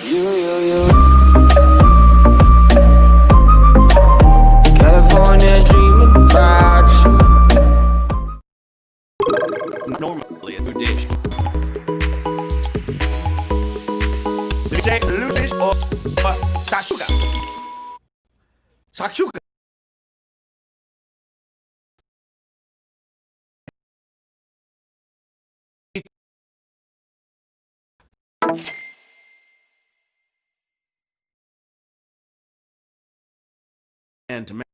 You. California dreaming about you. Normally a good dish. Say lutefish or shakshuka. Shakshuka. And tomato.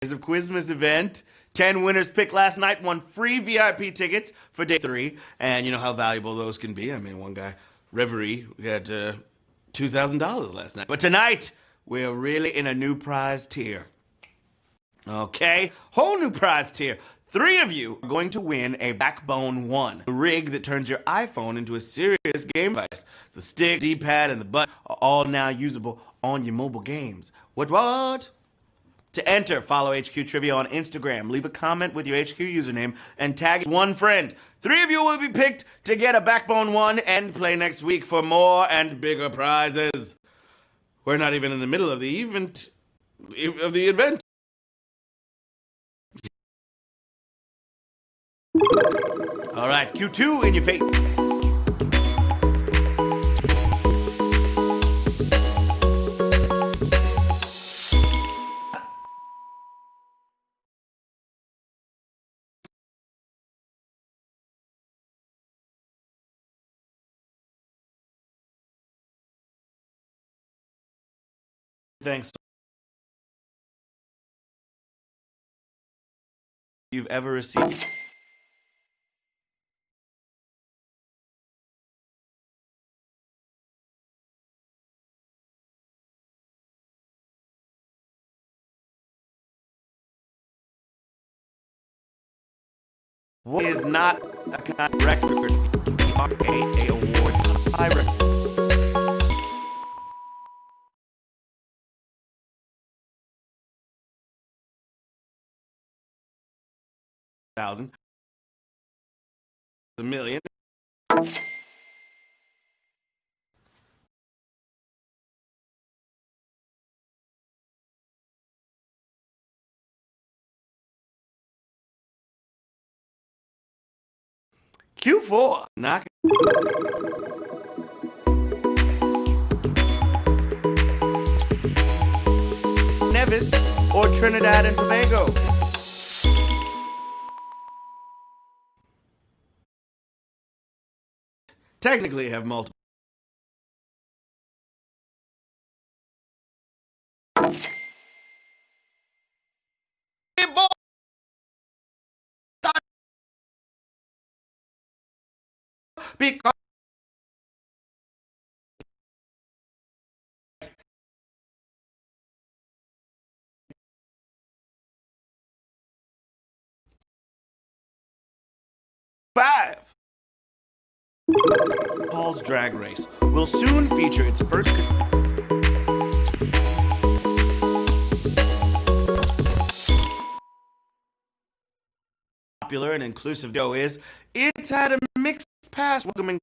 Of Quizmas event. 10 winners picked last night won free VIP tickets for day 3. And you know how valuable those can be. I mean, one guy, Reverie, got $2,000 last night. But tonight, we're really in a new prize tier. Okay? Whole new prize tier. 3 of you are going to win a Backbone 1, a rig that turns your iPhone into a serious game device. The stick, D-pad, and the button are all now usable on your mobile games. What? To enter, follow HQ Trivia on Instagram. Leave a comment with your HQ username and tag one friend. 3 of you will be picked to get a Backbone 1 and play next week for more and bigger prizes. We're not even in the middle of the event. All right, Q2 in your face. Thanks you've ever received. What is not a kind of record? RAA Awards high record. Thousand. A million. Q4. Knock. Nevis or Trinidad and Tobago. Technically have multiple. Because 5. Paul's Drag Race will soon feature its first popular and inclusive show is it's had a mixed past welcoming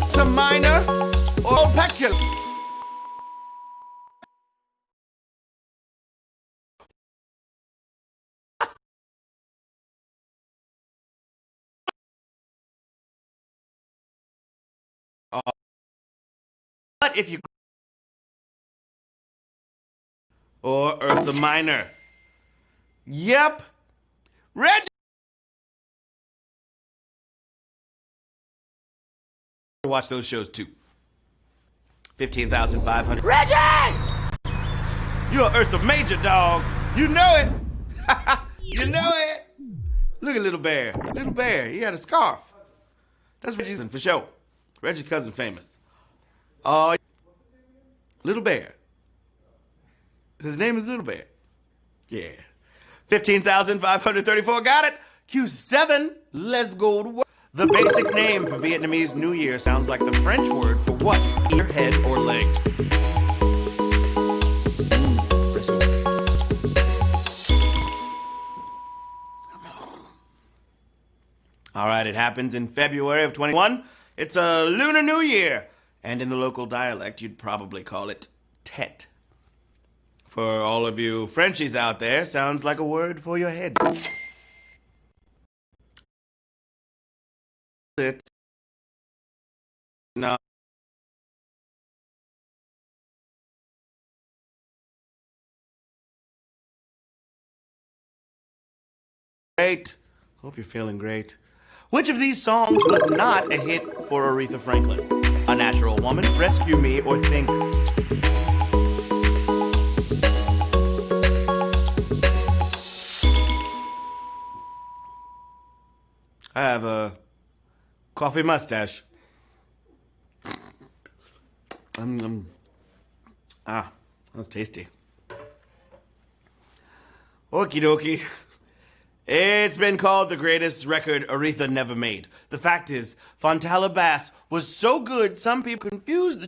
some minor or peculiar. But if you or Ursa Minor? Yep. Reggie! Watch those shows too. 15,500. Reggie! You're Ursa Major, dog. You know it. You know it. Look at Little Bear. Little Bear, he had a scarf. That's Reggie's for sure. Reggie's cousin famous. Oh, Little Bear. His name is Little Bear. Yeah. 15,534. Got it. Q7. Let's go to work. The basic name for Vietnamese New Year sounds like the French word for what? Ear, head, or leg? All right, it happens in February of 21. It's a Lunar New Year. And in the local dialect, you'd probably call it Tet. For all of you Frenchies out there, sounds like a word for your head. No. Great. Hope you're feeling great. Which of these songs was not a hit for Aretha Franklin? A Natural Woman, Rescue Me, or Think? I have a coffee mustache. That was tasty. Okie dokie. It's been called the greatest record Aretha never made. The fact is, Fontana Bass was so good, some people confused the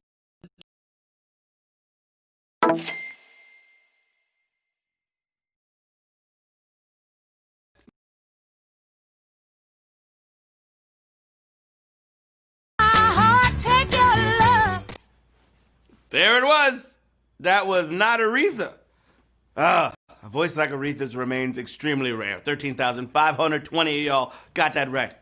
There it was. That was not Aretha. A voice like Aretha's remains extremely rare. 13,520 of y'all got that right.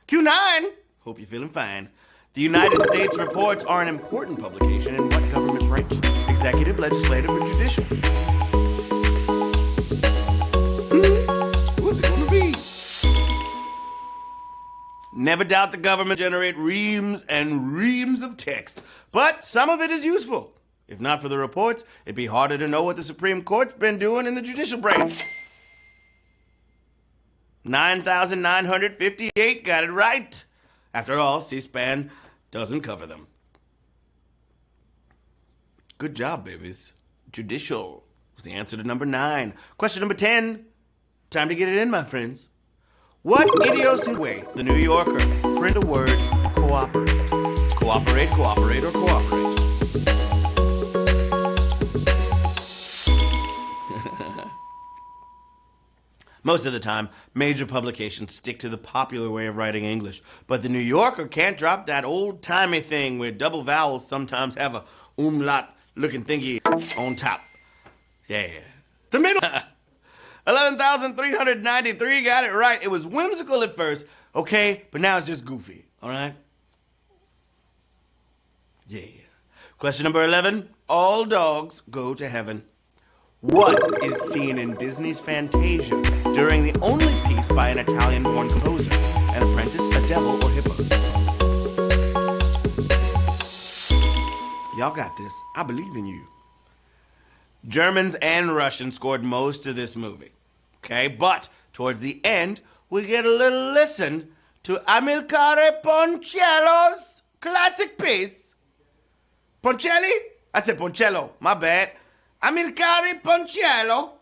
Q9. Hope you're feeling fine. The United States reports are an important publication in what government branch? Executive, legislative, or judicial? What's it gonna be? Never doubt the government generate reams and reams of text, but some of it is useful. If not for the reports, it'd be harder to know what the Supreme Court's been doing in the judicial branch. 9,958 got it right. After all, C-SPAN doesn't cover them. Good job, babies. Judicial was the answer to number 9. Question number 10. Time to get it in, my friends. What idiosyncratic way the New Yorker print the word cooperate? Cooperate, cooperate, or cooperate? Most of the time, major publications stick to the popular way of writing English, but the New Yorker can't drop that old-timey thing where double vowels sometimes have a umlaut-looking thingy on top. Yeah. The middle. 11,393 got it right. It was whimsical at first, okay, but now it's just goofy, all right? Yeah. Question number 11. All dogs go to heaven. What is seen in Disney's Fantasia during the only piece by an Italian-born composer? An apprentice, a devil, or hippos? Y'all got this. I believe in you. Germans and Russians scored most of this movie. Okay, but towards the end, we get a little listen to Amilcare Ponchiello's classic piece. Ponchielli? I said Ponchiello, my bad. Amilcare Ponchiello.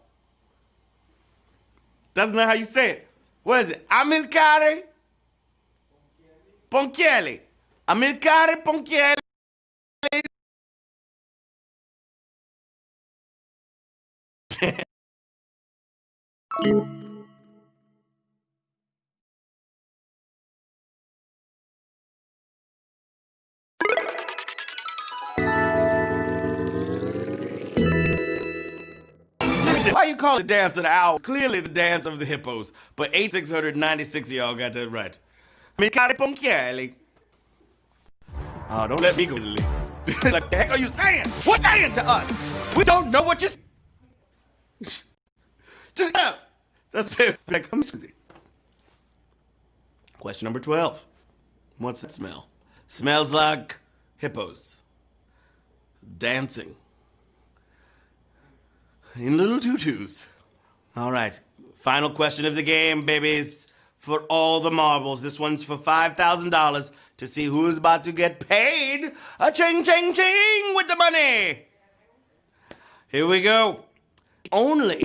That's not how you say it. What is it? Amilcare Ponchielli. Amilcare Ponchielli. Why you call it dance of the owl? Clearly the dance of the hippos. But 8,696 of y'all got that right. Amilcare Ponchielli. Oh, don't let me go to the What the heck are you saying? What's saying to us? We don't know what you're... Just that's it. That comes easy. Question number 12. What's it smell? Smells like hippos dancing in little tutus. All right. Final question of the game, babies. For all the marbles. This one's for $5,000 to see who's about to get paid a ching, ching, ching with the money. Here we go. Only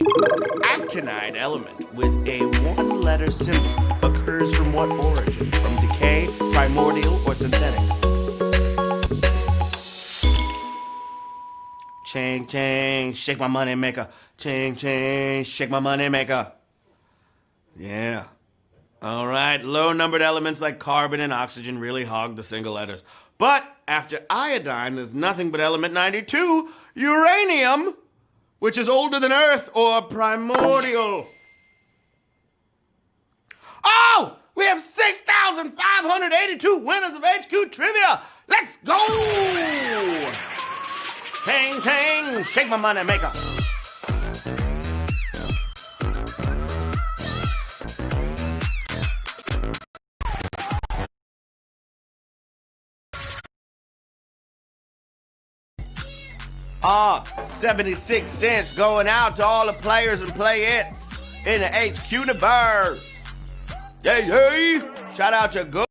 actinide element with a one-letter symbol occurs from what origin? From decay, primordial, or synthetic? Ching, ching, shake my money maker. Ching, ching, shake my money maker. Yeah. All right, low-numbered elements like carbon and oxygen really hog the single letters. But after iodine, there's nothing but element 92, uranium, which is older than Earth or primordial. Oh, we have 6,582 winners of HQ Trivia. Let's go! Ching, ching, shake my money maker. Ah, 76 cents going out to all the players and playettes in the HQ universe. Yay, yay! Shout out to Go.